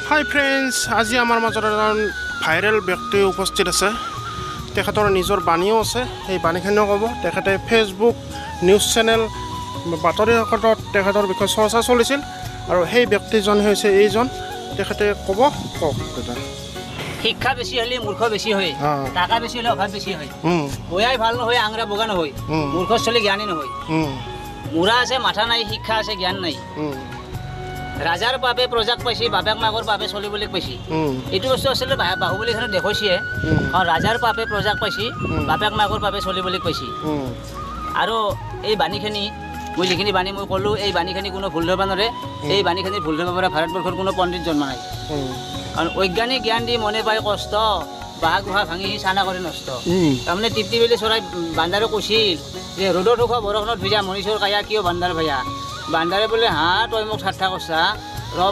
হাই friends, আজি আমাৰ মাজত এজন ভাইৰেল ব্যক্তি উপস্থিত আছে। তেখেতৰ নিজৰ বাণীও আছে, সেই বাণীখিনিও ক'ব। তেখেতে ফেচবুক নিউজ চেনেল বাতৰি কাকতত তেখেতৰ বিষয়ে চৰ্চা চলিছিল আৰু সেই ব্যক্তিজন হৈছে এইজন। তেখেতে ক'ব, কওক দাদা। শিক্ষা বেছি হলে মূৰ্খ বেছি হয়, টাকা বেছি হলে অভাৱ বেছি হয়। বয়াই ভাল নহয়, আংৰা বগা নহয়, মূৰ্খ চলি জ্ঞানী নহয়। মূৰা আছে মাথা নাই, শিক্ষা আছে জ্ঞান নাই। ৰাজাৰ বাবে প্ৰজাক পাইছে, বাপেক মাকৰ বাবে চলিবলৈ পাইছে। এইটো বস্তু আচলতে বাহুবলীখনত দেখুৱাইছে, কাৰণ ৰাজাৰ বাবে প্ৰজাক পাইছে, বাপেক মাকৰ বাবে চলিবলৈ পাইছে। আৰু এই বাণীখিনি মই যিখিনি বাণী মই ক'লোঁ, এই বাণীখিনি কোনো ভুল ধৰিব নোৱাৰে। এই বাণীখিনি ভুল ধৰিব পৰা ভাৰতবৰ্ষৰ কোনো পণ্ডিত জন্ম নাই। কাৰণ অজ্ঞানী জ্ঞান দি মনে পায় কষ্ট, বাঁহ গুহা ভাঙি সি চানা কৰি নষ্ট। তাৰমানে তৃপ্তি বেলি চৰাই বান্দাৰে কৈছিল যে ৰ'দত শুকা বৰষুণত ভিজা মনীষৰ কায়া কিয় বান্দাৰ ভায়া। বান্দাৰে বোলে তই মোক ঠাট্টা কৰছা,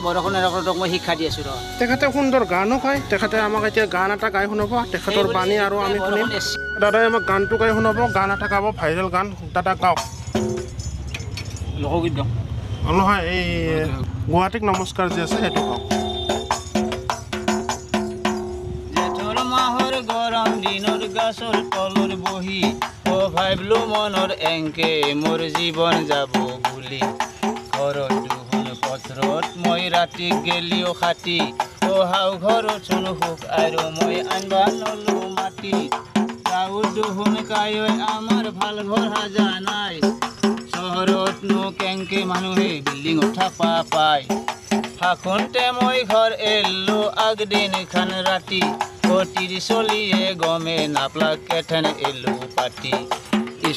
বৰষুণেৰ তোক মই শিক্ষা দি আছোঁ। তেখেতে সুন্দৰ গানো গায়। তেখেতে আমাক এতিয়া গান এটা গাই শুনাব, তেখেতৰ বাণী আৰু আমি শুনিম। দাদাই আমাক গানটো গাই শুনাব, গান এটা গাব, ভাইৰেল গান। দাদা গাওক। লোকগীত গাওঁ নহয়, এই গুৱাহাটীক নমস্কাৰ যে আছে সেইটো গাওক। জেঠৰ মাহৰ গৰম দিনৰ গাছৰ তলৰ বহি ভাবিলো মনৰ এংকে মোৰ জীৱন যাব বুলি। ঘৰত দুখন পথৰত মই ৰাতি গেলিও খাটি, হাও ঘৰত চোন সুখ আৰু মই আনবা নলো মাটি। গাঁৱৰ দুখন কায়ৈ আমাৰ ভাল ঘৰ সাজা নাই, চহৰতনো কেংকে মানুহে বিল্ডিঙত থাপা পায়। ফাকুনতে মই ঘৰ এলো আগদিন খান ৰাতি, অতিৰি চলিয়ে গমে নাপলাক কেথেন এলো পাতি।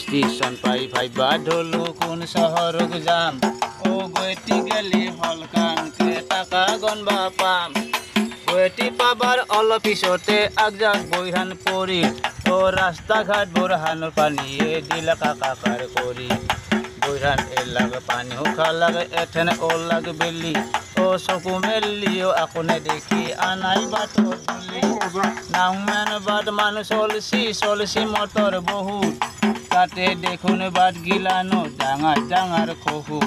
ষ্টেচন পাই ভাইবা ধলো কোন চহৰক যাম, গুৱাহাটী গেলি হলকানকে টাকা গণবা পাম। গুৱাহাটী পাবাৰ অলপ পিছতে আগজাক বৈহান পৰিল, ৰাস্তা ঘাট বৰহানৰ পানীয়ে দিলা কাকাৰ কৰি। বৈহান এলাগ পানী শুকালাগ এথেন ওলাগ বেলি, চকু মেলিও আকোনে দেখি আনাই বাটত বুলি। নাওমেন বাট মানুহ চলছি মটৰ বহুত, তাতে দেখোন বাট গিলানো ডাঙৰ ডাঙৰ খহু।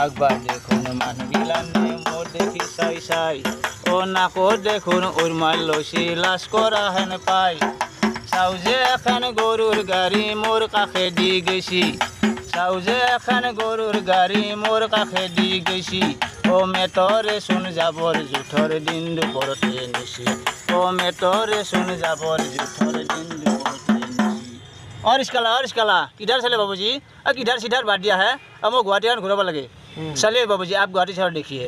আগবাৰ দেখোন মানুহ গিলানে মোৰ দেখি চাই চাই, নাকত দেখোন উৰমাল লৈছি লাজ কৰা হেন পাই। চাওঁ যে এখন গৰুৰ গাড়ী মোৰ কাষে দি গৈছি, চাওঁ যে এখন গৰুৰ গাড়ী মোৰ কাষে দি গৈছি। মেটৰে চোন যাবৰ জোঁথৰ দিন দুপৰতে নিছি, মেটৰে চোন যাবৰ জোঁথৰ দিন দুপৰতে নিছি। ৰিস্কালা কিধাৰ চালে বাবুজি? কিধাৰ চিধাৰ বাদ দিয়া হে, মই গুৱাহাটীখন ঘূৰাব লাগে। চালিয়ে বাবুজি, আপ গুৱাহাটী চহৰ দেখিয়ে।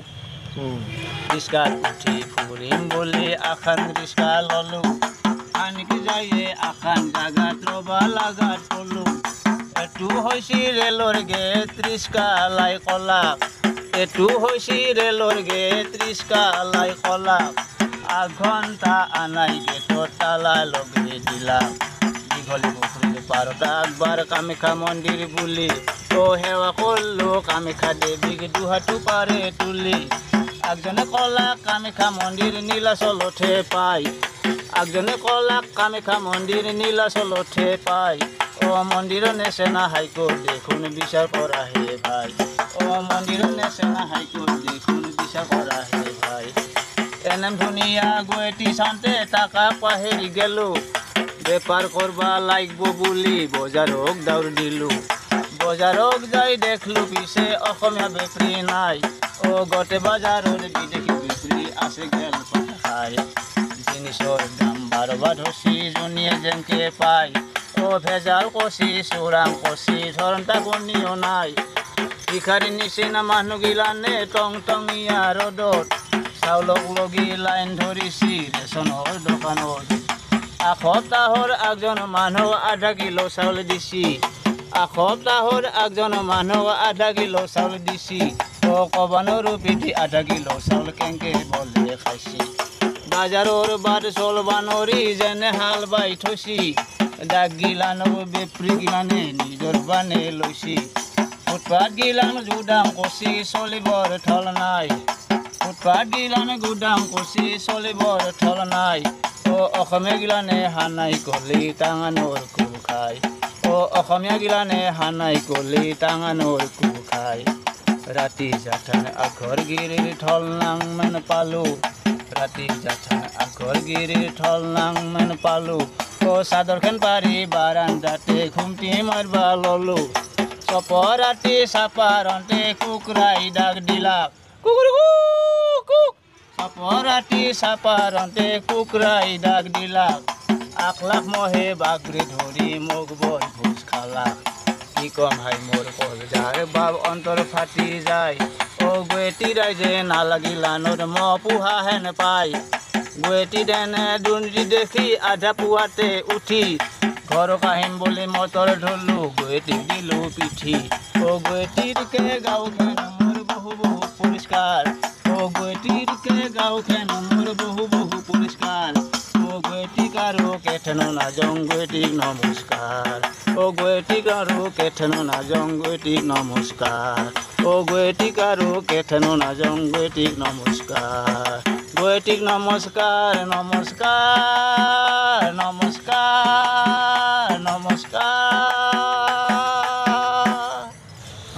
ৰিস্কাত উঠি ফুৰিম বুলি আখান ৰিস্কা ললোঁ, আনকি যায়ে আখান জাগাত ৰবা লাগাত পলোঁ। এইটো হৈছে ৰেলৰ গেট, ৰিস্কা লাই কলাক। এইটো হৈছে ৰেলৰ গেট, ৰিস্কা লাই কলাক। আঘণ্টা আনাই গেটত তালা লগাই দিলাক। দীঘলী পুখুৰীৰ পাৰত আকবাৰ কামাখ্যা মন্দিৰ বুলি, সেৱা কৰিলোঁ কামাখ্যা দেৱীক দুহাটো পাৰে তুলি। আগজনে কলাক কামাখ্যা মন্দিৰ নীলাচলতহে পায়, আগজনে কলাক কামাখ্যা মন্দিৰ নীলাচলতহে পায়। মন্দিৰৰ নেচেনা হাইকোৰ্ট দেখোন বিচাৰ কৰাহে ভাই, মন্দিৰৰ নেচেনা হাইকোৰ্ট দেখোন বিচাৰ কৰাহে ভাই। এনেম ধুনীয়া গুৱাহাটী চাওঁতে টাকা পাহেৰি গেলোঁ, বেপাৰ কৰবা লাগিব বুলি বজাৰক দৌৰ দিলোঁ। বজাৰক যাই দেখলোঁ পিছে অসমীয়া বেপাৰী নাই, গোটেই বজাৰৰ বিদেশী বেপাৰী আছে গেল খাই। জিনিছৰ দাম বাঢ়বা ধৰছি যোনিয়ে যেনকে পায়, ভেজাল কচি চোৰাং কচি ধৰণটা বনিও নাই। ভিখাৰীৰ নিচিনা মানুহগিলানে টং টঙীয়া ৰ'দত, চাউলক লগি লাইন ধৰিছি ৰেচনৰ দোকানত। এসপ্তাহৰ আগজন মানুহ আধা কিলো চাউল দিছি, এসপ্তাহৰ আগজন মানুহ আধা কিলো চাউল দিছি। কবানোৰ পিঠি আধা কিলো চাউল কেংকে বলে খাইছি। বাজাৰৰ বাট চলবা নৰি যেনে হাল বাই থৈছি, দাগ গিলানো বেপাৰী গিলানে নিজৰ বানে লৈছি। ফুটপাথ গিলান গুদাম কচি চলিবৰ থল নাই, ফুটপাথ গিলান গুদাম কচি চলিবৰ থল নাই। অসমীয়া গিলানে হানাই কলি টাঙানোৰ কুল খায়, অসমীয়া গিলানে হানাই কলি টাঙানোৰ কুল খায়। ৰাতি জাঠান আখৰ গিৰিৰ থল নাংমান পালোঁ, ফাটি যাথান আগৰ গিৰিৰ থল নাংমেন পালো চাদৰখন পাৰি বাৰান্দাতে ঘুমটি মাৰবা ললো চপৰাতি চাপাৰন্তে কুকুৰাই ডাক দিলাক চপৰাতি চাপাৰন্তে কুকুৰাই ডাক দিলাক আকলাক মহে বাগৰি ধৰি মোক বই ভোজ খালাক কি কম ভাই মোৰ কলজাৰ বাব অন্তৰ ফাটি যায় গুৱেটী ৰাইজে নালাগিলা নোৰ ম পোহা হেন পাই গুৱেটী দেনে দুৰ্নীতি দেখি আধা পুৱাতে উঠি ঘৰ কাহিম বুলি মটৰ ধৰলো গুৱেটীক দিলো পিঠি গুৱেটীৰকে গাঁওখন মোৰ বহু বহু পৰিষ্কাৰ গুৱেটীৰকে গাঁওখন মোৰ বহু বহু পৰিষ্কাৰ গুৱেটীক আৰু কেথেনো নাজং গুৱেটীক নমস্কাৰ গুৱেটীক আৰু কেথেনো নাজং গুৱেটীক নমস্কাৰ গুৱেটীক আৰু কেথেনো নাজং গুৱেটীক নমস্কাৰ গুৱেটীক নমস্কাৰ নমস্কাৰ নমস্কাৰ নমস্কাৰ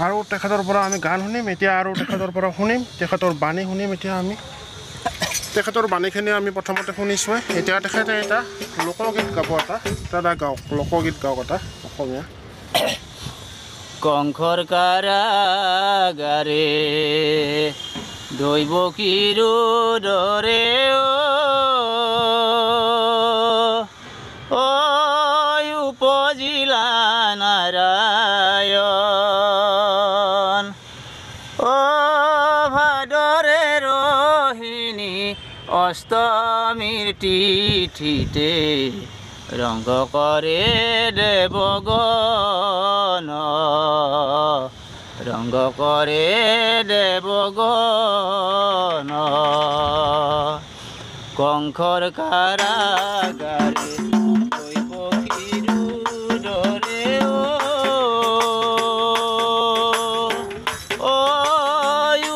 আৰু তেখেতৰ পৰা আমি গান শুনিম এতিয়া আৰু তেখেতৰ পৰা শুনিম তেখেতৰ বাণী শুনিম এতিয়া আমি তেখেতৰ বাণীখিনি আমি প্ৰথমতে শুনিছোঁৱে এতিয়া তেখেতে এটা লোকগীত গাব এটা গাওক লোকগীত গাওক এটা অসমীয়া কংসৰ কাৰাগাৰে দৈৱকীৰো দৰে উপজিলা নাৰায়ণ ভাদৰে ৰহিণী অষ্টমীৰ তিথিতে ৰংগ কৰে দেৱগণ ৰংগ কৰে দেৱগণ কংসৰ কাৰাগাৰে দৈৱকীৰো দৰে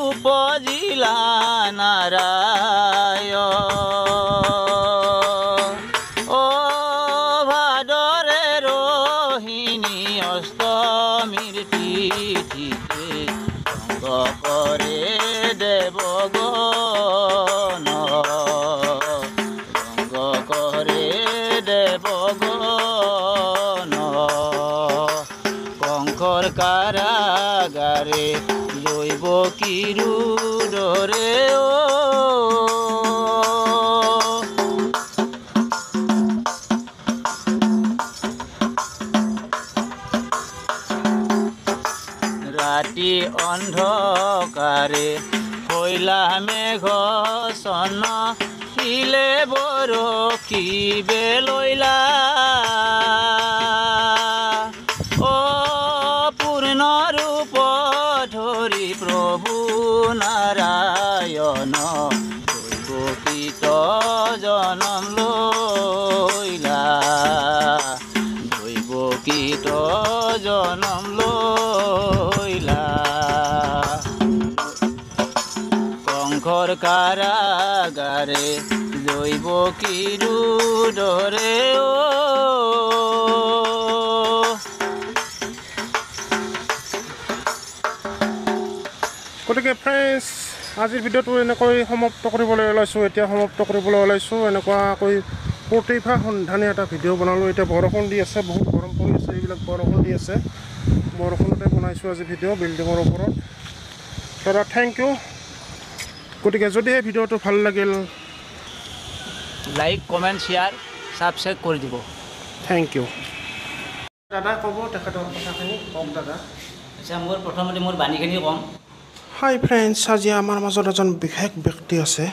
উপজিলা নাৰায়ণ ভাদৰে ৰহিণী অষ্টমীৰ তিথিতে ৰংগ কৰে দেৱগণ ৰংগ কৰে দেৱগণ কংসৰ কাৰাগাৰে দৈৱকীৰো দৰে ৰাতি অন্ধকাৰে শৈলা মেঘ চন শিলে বৰশী বেলৈলা পূৰ্ণ ৰূপ ধৰি প্ৰভু নাৰায়ণ দৈৱকীত জনম লৈলা দৈৱকীত জনম লৈলা কংসৰ কাৰাগাৰে দৈৱকীৰো দৰে গতিকে ফ্ৰেণ্ডছ আজিৰ ভিডিঅ'টো এনেকৈ সমাপ্ত কৰিবলৈ ওলাইছোঁ এনেকুৱাকৈ প্ৰতিভা সন্ধানী এটা ভিডিঅ' বনালোঁ এতিয়া বৰষুণ দি আছে বহুত গৰম পৰি আছে এইবিলাক বৰষুণ দি আছে বৰষুণতে বনাইছোঁ আজি ভিডিঅ' বিল্ডিঙৰ ওপৰত দাদা থেংক ইউ গতিকে যদি এই ভিডিঅ'টো ভাল লাগিল লাইক কমেণ্ট শ্বেয়াৰ ছাবস্ক্ৰাইব কৰি দিব থেংক ইউ দাদা ক'ব তেখেতৰ কথাখিনি কওক দাদা আচ্ছা মোৰ প্ৰথমতে মোৰ বাণীখিনি ক'ম হাই ফ্ৰেণ্ডছ আজি আমাৰ মাজত এজন বিশেষ ব্যক্তি আছে